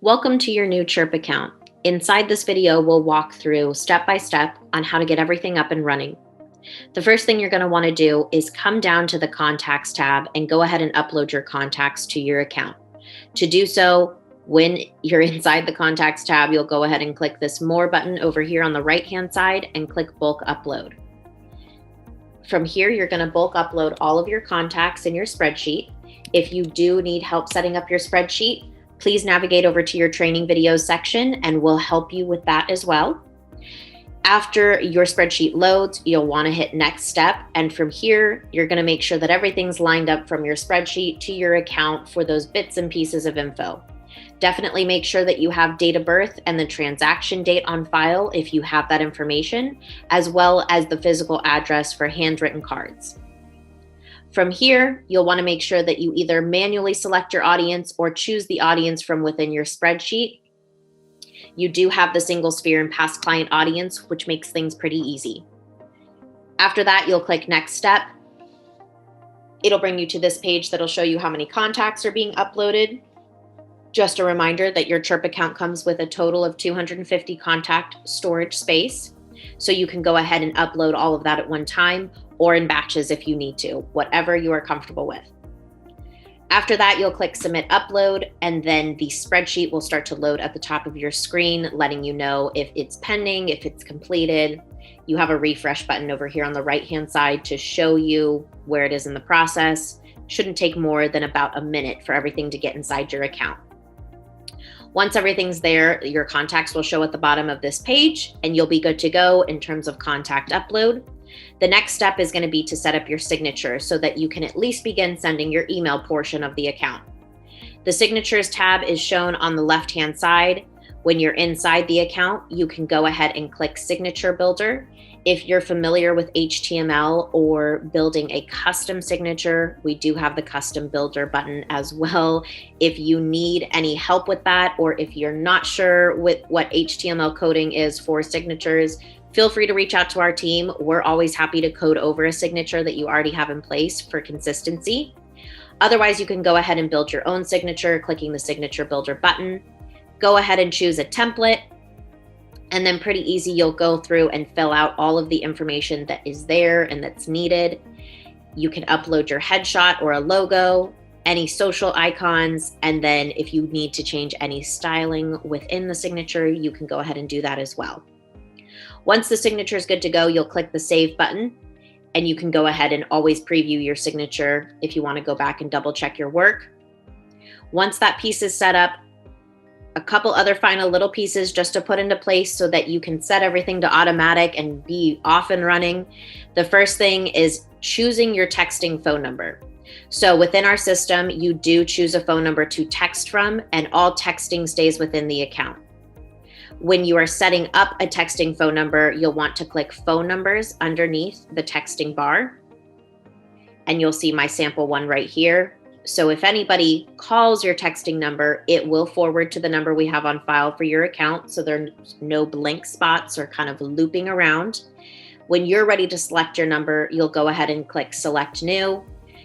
Welcome to your new Chirp account. Inside this video, we'll walk through step by step on how to get everything up and running. The first thing you're going to want to do is come down to the Contacts tab and go ahead and upload your contacts to your account. To do so, when you're inside the Contacts tab, you'll go ahead and click this More button over here on the right-hand side and click Bulk Upload. From here, you're going to bulk upload all of your contacts in your spreadsheet. If you do need help setting up your spreadsheet, please navigate over to your training videos section and we'll help you with that as well. After your spreadsheet loads, you'll want to hit next step. And from here, you're going to make sure that everything's lined up from your spreadsheet to your account for those bits and pieces of info. Definitely make sure that you have date of birth and the transaction date on file if you have that information, as well as the physical address for handwritten cards. From here, you'll want to make sure that you either manually select your audience or choose the audience from within your spreadsheet. You do have the single sphere and past client audience, which makes things pretty easy. After that, you'll click Next Step. It'll bring you to this page that'll show you how many contacts are being uploaded. Just a reminder that your Chirp account comes with a total of 250 contact storage space. So you can go ahead and upload all of that at one time or in batches if you need to, whatever you are comfortable with. After that, you'll click Submit Upload, and then the spreadsheet will start to load at the top of your screen, letting you know if it's pending, if it's completed. You have a refresh button over here on the right-hand side to show you where it is in the process. Shouldn't take more than about a minute for everything to get inside your account. Once everything's there, your contacts will show at the bottom of this page and you'll be good to go in terms of contact upload. The next step is going to be to set up your signature so that you can at least begin sending your email portion of the account. The Signatures tab is shown on the left-hand side. When you're inside the account, you can go ahead and click Signature Builder. If you're familiar with HTML or building a custom signature, we do have the Custom Builder button as well. If you need any help with that, or if you're not sure with what HTML coding is for signatures, feel free to reach out to our team. We're always happy to code over a signature that you already have in place for consistency. Otherwise, you can go ahead and build your own signature, clicking the Signature Builder button. Go ahead and choose a template. And then pretty easy, you'll go through and fill out all of the information that is there and that's needed. You can upload your headshot or a logo, any social icons, and then if you need to change any styling within the signature, you can go ahead and do that as well. Once the signature is good to go, you'll click the Save button, and you can go ahead and always preview your signature if you want to go back and double check your work. Once that piece is set up, a couple other final little pieces just to put into place so that you can set everything to automatic and be off and running. The first thing is choosing your texting phone number. So within our system, you do choose a phone number to text from, and all texting stays within the account. When you are setting up a texting phone number, you'll want to click Phone Numbers underneath the texting bar, and you'll see my sample one right here. So if anybody calls your texting number, it will forward to the number we have on file for your account. So there's no blank spots or kind of looping around. When you're ready to select your number, you'll go ahead and click Select New.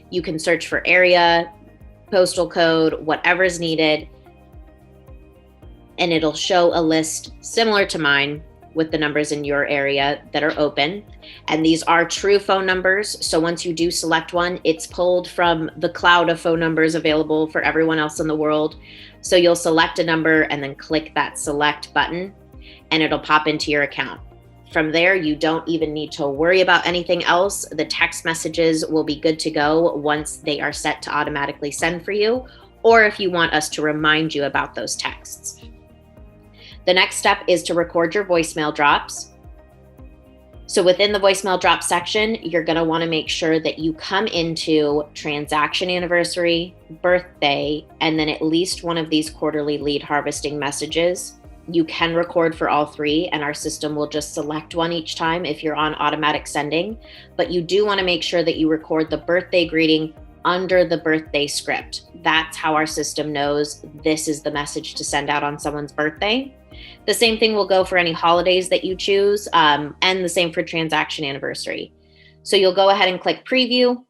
You can search for area, postal code, whatever is needed, and it'll show a list similar to mine with the numbers in your area that are open. And these are true phone numbers. So once you do select one, it's pulled from the cloud of phone numbers available for everyone else in the world. So you'll select a number and then click that Select button, and it'll pop into your account. From there, you don't even need to worry about anything else. The text messages will be good to go once they are set to automatically send for you, or if you want us to remind you about those texts. The next step is to record your voicemail drops. So within the voicemail drop section, you're going to want to make sure that you come into transaction anniversary, birthday, and then at least one of these quarterly lead harvesting messages. You can record for all three, and our system will just select one each time if you're on automatic sending. But you do want to make sure that you record the birthday greeting under the birthday script. That's how our system knows this is the message to send out on someone's birthday. The same thing will go for any holidays that you choose, and the same for transaction anniversary. So you'll go ahead and click Preview,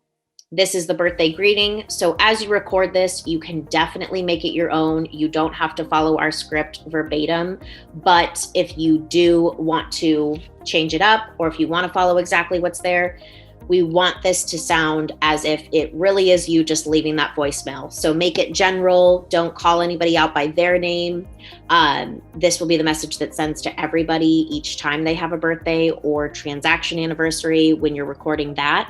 This is the birthday greeting. So as you record this, you can definitely make it your own. You don't have to follow our script verbatim, but if you do want to change it up, or if you want to follow exactly what's there, we want this to sound as if it really is you just leaving that voicemail. So make it general. Don't call anybody out by their name. This will be the message that sends to everybody each time they have a birthday or transaction anniversary when you're recording that.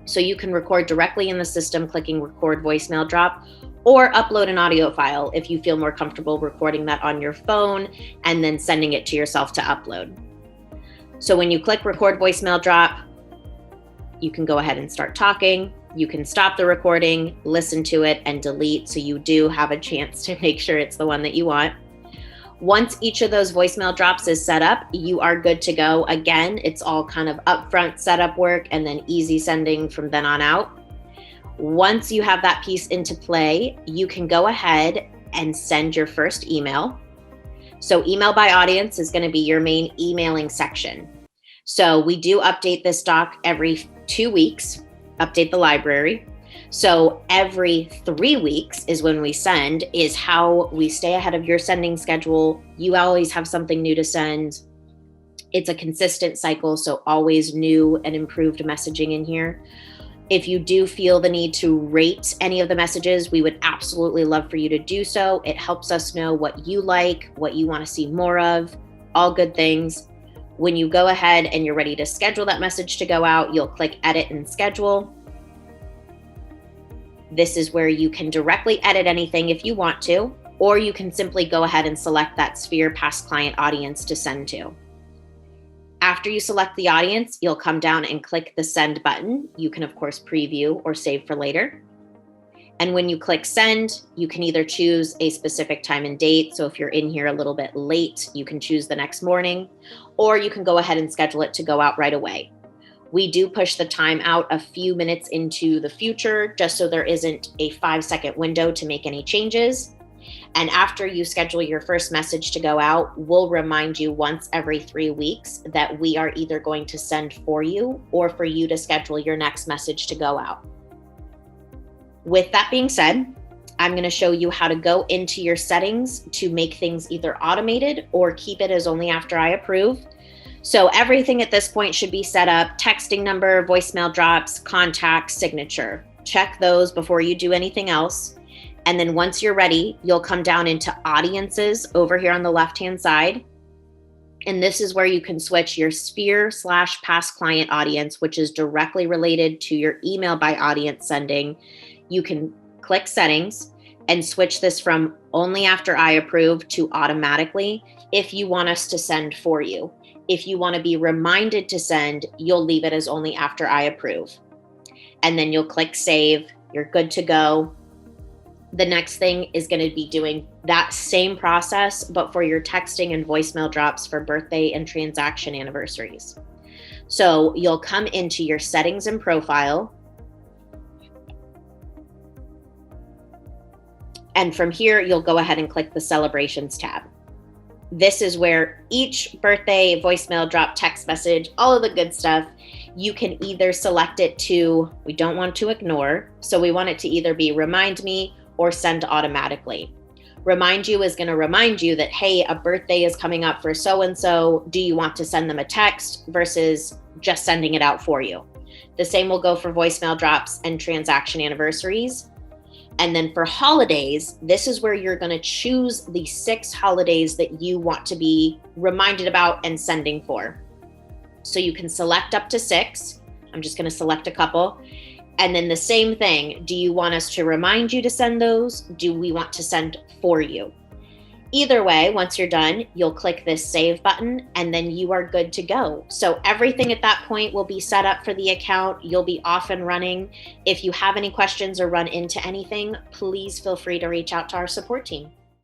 So you can record directly in the system, clicking record voicemail drop, or upload an audio file if you feel more comfortable recording that on your phone and then sending it to yourself to upload. So when you click record voicemail drop, you can go ahead and start talking. You can stop the recording, listen to it, and delete, so you do have a chance to make sure it's the one that you want. Once each of those voicemail drops is set up, you are good to go. Again, it's all kind of upfront setup work and then easy sending from then on out. Once you have that piece into play, you can go ahead and send your first email. So email by audience is going to be your main emailing section. So we do update this doc every 2 weeks, update the library. So every 3 weeks is when we send, is how we stay ahead of your sending schedule. You always have something new to send. It's a consistent cycle, so always new and improved messaging in here. If you do feel the need to rate any of the messages, we would absolutely love for you to do so. It helps us know what you like, what you want to see more of, all good things. When you go ahead and you're ready to schedule that message to go out, you'll click edit and schedule. This is where you can directly edit anything if you want to, or you can simply go ahead and select that sphere past client audience to send to. After you select the audience, you'll come down and click the send button. You can, of course, preview or save for later. And when you click send, you can either choose a specific time and date. So if you're in here a little bit late, you can choose the next morning, or you can go ahead and schedule it to go out right away. We do push the time out a few minutes into the future, just so there isn't a 5-second window to make any changes. And after you schedule your first message to go out, we'll remind you once every 3 weeks that we are either going to send for you or for you to schedule your next message to go out. With that being said, I'm going to show you how to go into your settings to make things either automated or keep it as only after I approve. So everything at this point should be set up: texting number, voicemail drops, contacts, signature. Check those before you do anything else. And then once you're ready, you'll come down into audiences over here on the left-hand side. And this is where you can switch your sphere/past client audience, which is directly related to your email by audience sending. You can click settings and switch this from only after I approve to automatically if you want us to send for you. If you want to be reminded to send, you'll leave it as only after I approve. And then you'll click save. You're good to go. The next thing is going to be doing that same process, but for your texting and voicemail drops for birthday and transaction anniversaries. So you'll come into your settings and profile. And from here, you'll go ahead and click the celebrations tab. This is where each birthday, voicemail drop, text message, all of the good stuff, you can either select it to, we don't want to ignore. So we want it to either be remind me or send automatically. Remind you is going to remind you that, hey, a birthday is coming up for so-and-so. Do you want to send them a text versus just sending it out for you? The same will go for voicemail drops and transaction anniversaries. And then for holidays, this is where you're going to choose the 6 holidays that you want to be reminded about and sending for. So you can select up to 6. I'm just going to select a couple. And then the same thing. Do you want us to remind you to send those? Do we want to send for you? Either way, once you're done, you'll click this save button and then you are good to go. So everything at that point will be set up for the account. You'll be off and running. If you have any questions or run into anything, please feel free to reach out to our support team.